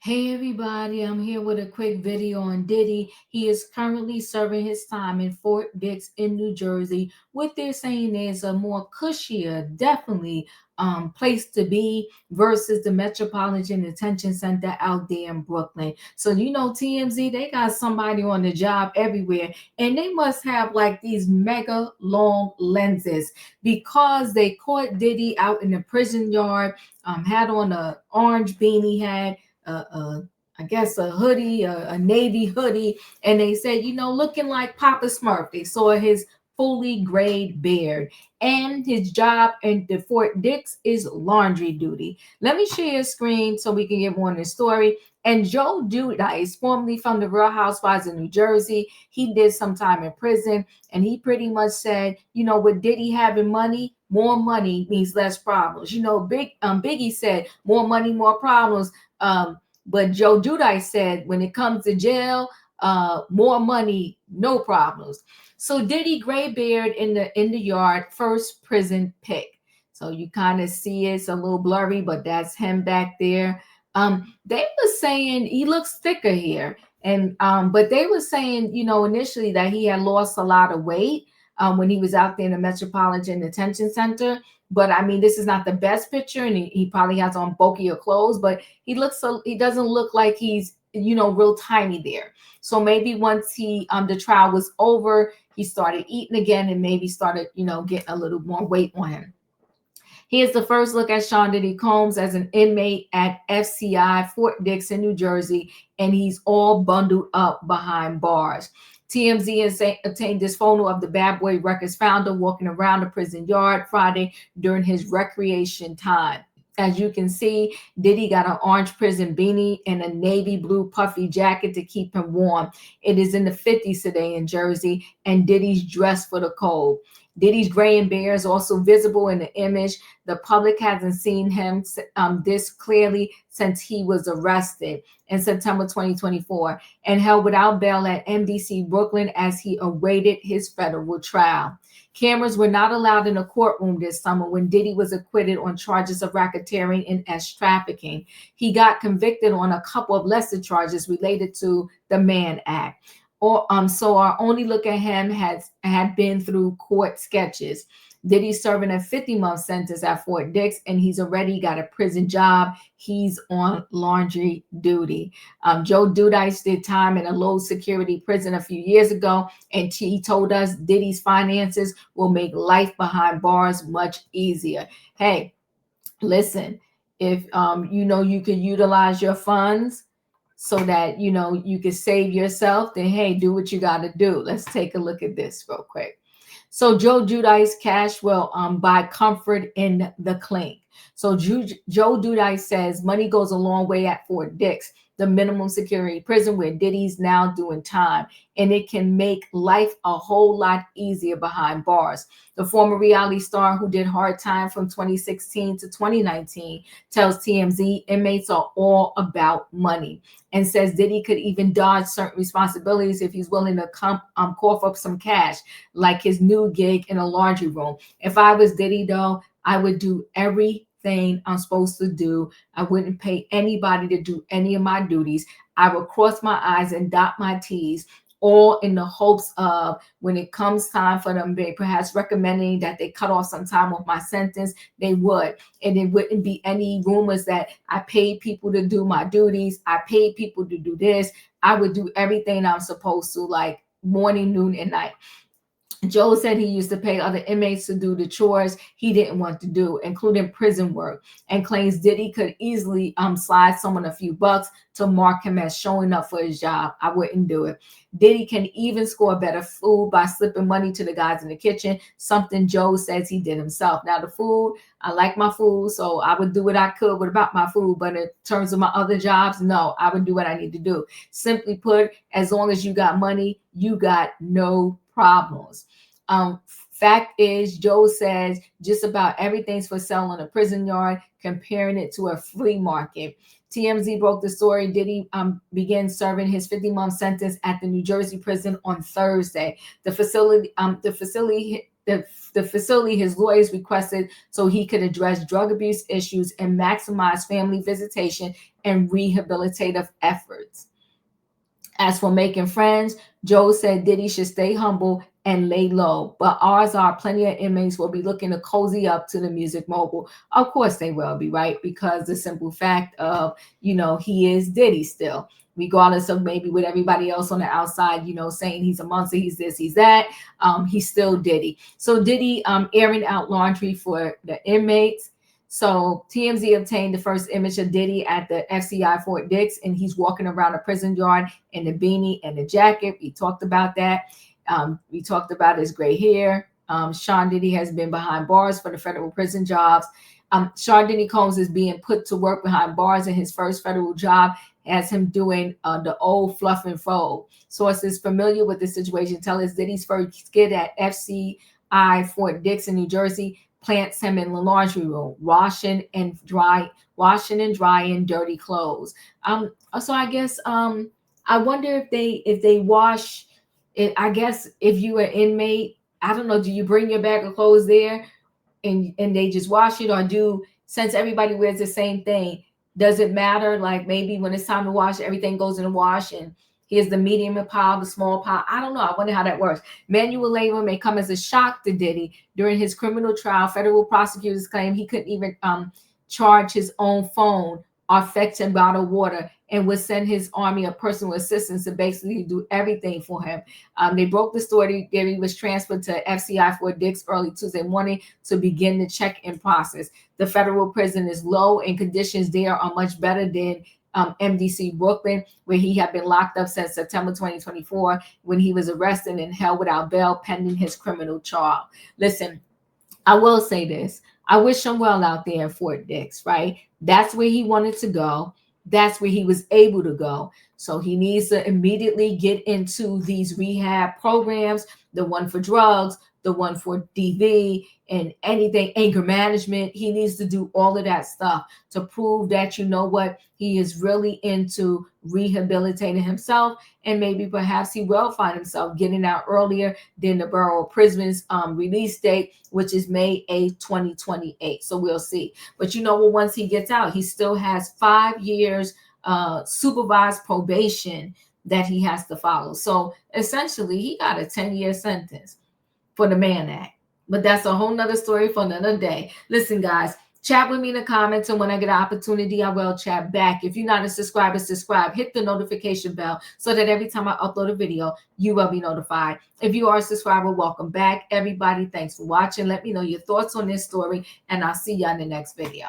Hey everybody, I'm here with a quick video on Diddy. He is currently serving his time in Fort Dix in New Jersey. What they're saying is a more cushier, definitely place to be versus the Metropolitan Detention Center out there in Brooklyn. So TMZ, they got somebody on the job everywhere, and they must have like these mega long lenses because they caught Diddy out in the prison yard, had on a orange beanie, had a I guess a hoodie, a navy hoodie, and they said, looking like Papa Smurf. They saw his fully grayed beard, and his job in the Fort Dix is laundry duty. Let me share your screen so we can get more on the story. And Joe Giudice, formerly from the Real Housewives of New Jersey, he did some time in prison, and he pretty much said, with Diddy having money, more money means less problems. Biggie said, more money, more problems. But Joe Giudice said, when it comes to jail, more money, no problems. So Diddy Graybeard in the yard, first prison pick. So you kind of see it's a little blurry, but that's him back there. They were saying he looks thicker here, and but they were saying, initially that he had lost a lot of weight when he was out there in the Metropolitan Detention Center. But I mean, this is not the best picture, and he probably has on bulkier clothes, but he doesn't look like he's real tiny there. So maybe once the trial was over, he started eating again and maybe started getting a little more weight on him. Here's the first look at Sean Diddy Combs as an inmate at FCI Fort Dix in New Jersey, and he's all bundled up behind bars. TMZ has obtained this photo of the Bad Boy Records founder walking around the prison yard Friday during his recreation time. As you can see, Diddy got an orange prison beanie and a navy blue puffy jacket to keep him warm. It is in the 50s today in Jersey, and Diddy's dressed for the cold. Diddy's gray and bear is also visible in the image. The public hasn't seen him this clearly since he was arrested in September 2024 and held without bail at MDC Brooklyn as he awaited his federal trial. Cameras were not allowed in the courtroom this summer when Diddy was acquitted on charges of racketeering and trafficking. He got convicted on a couple of lesser charges related to the Mann Act. So our only look at him had been through court sketches. Diddy's serving a 50-month sentence at Fort Dix, and he's already got a prison job. He's on laundry duty. Joe Giudice did time in a low-security prison a few years ago, and he told us Diddy's finances will make life behind bars much easier. Hey, listen, if you could utilize your funds so that you can save yourself, then hey, do what you got to do. Let's take a look at this real quick. So Joe Giudice cash will buy comfort in the clink. So Joe Giudice says money goes a long way at Fort Dix, the minimum security prison where Diddy's now doing time, and it can make life a whole lot easier behind bars. The former reality star who did Hard Time from 2016 to 2019 tells TMZ inmates are all about money and says Diddy could even dodge certain responsibilities if he's willing to cough up some cash, like his new gig in a laundry room. If I was Diddy, though, I would do everything I'm supposed to do. I wouldn't pay anybody to do any of my duties. I would cross my I's and dot my T's, all in the hopes of when it comes time for them, perhaps recommending that they cut off some time off my sentence, they would. And it wouldn't be any rumors that I paid people to do my duties. I paid people to do this. I would do everything I'm supposed to, like morning, noon, and night. Joe said he used to pay other inmates to do the chores he didn't want to do, including prison work, and claims Diddy could easily slide someone a few bucks to mark him as showing up for his job. I wouldn't do it. Diddy can even score better food by slipping money to the guys in the kitchen, something Joe says he did himself. Now, the food, I like my food, so I would do what I could about my food, but in terms of my other jobs, no, I would do what I need to do. Simply put, as long as you got money, you got no problems. Fact is, Joe says just about everything's for sale in a prison yard, comparing it to a flea market. TMZ broke the story. Diddy began serving his 50-month sentence at the New Jersey prison on Thursday. The facility the facility his lawyers requested so he could address drug abuse issues and maximize family visitation and rehabilitative efforts. As for making friends, Joe said Diddy should stay humble and lay low. But odds are plenty of inmates will be looking to cozy up to the music mogul. Of course they will be, right? Because the simple fact of, he is Diddy still. Regardless of maybe with everybody else on the outside, saying he's a monster, he's this, he's that, he's still Diddy. So Diddy airing out laundry for the inmates. So TMZ obtained the first image of Diddy at the FCI Fort Dix, and he's walking around a prison yard in the beanie and the jacket. We talked about that. We talked about his gray hair. Sean Diddy has been behind bars for the federal prison jobs. Sean Diddy Combs is being put to work behind bars, and his first federal job has him doing the old fluff and fold. Sources familiar with the situation tell us Diddy's first skid at FCI Fort Dix in New Jersey plants him in the laundry room, washing and drying dirty clothes. So I guess I wonder if they wash it. I guess if you are an inmate, I don't know, do you bring your bag of clothes there and they just wash it, or since everybody wears the same thing, does it matter? Like maybe when it's time to wash, everything goes in the wash and here's the medium pile, the small pile. I don't know. I wonder how that works. Manual labor may come as a shock to Diddy. During his criminal trial, federal prosecutors claim he couldn't even charge his own phone or fetch him bottled water, and would send his army of personal assistants to basically do everything for him. They broke the story. Diddy was transferred to FCI Fort Dix early Tuesday morning to begin the check-in process. The federal prison is low, and conditions there are much better than MDC Brooklyn, where he had been locked up since September 2024 when he was arrested and held without bail pending his criminal trial. Listen, I will say this. I wish him well out there in Fort Dix, right? That's where he wanted to go. That's where he was able to go. So he needs to immediately get into these rehab programs, the one for drugs, the one for DV, and anything, anger management. He needs to do all of that stuff to prove that, he is really into rehabilitating himself, and maybe perhaps he will find himself getting out earlier than the Bureau of Prisons release date, which is May 8, 2028. So we'll see. But once he gets out, he still has 5 years supervised probation that he has to follow. So essentially, he got a 10-year sentence for the Mann Act. But that's a whole nother story for another day. Listen, guys, chat with me in the comments, and when I get an opportunity, I will chat back. If you're not a subscriber, subscribe. Hit the notification bell so that every time I upload a video, you will be notified. If you are a subscriber, welcome back. Everybody, thanks for watching. Let me know your thoughts on this story, and I'll see you in the next video.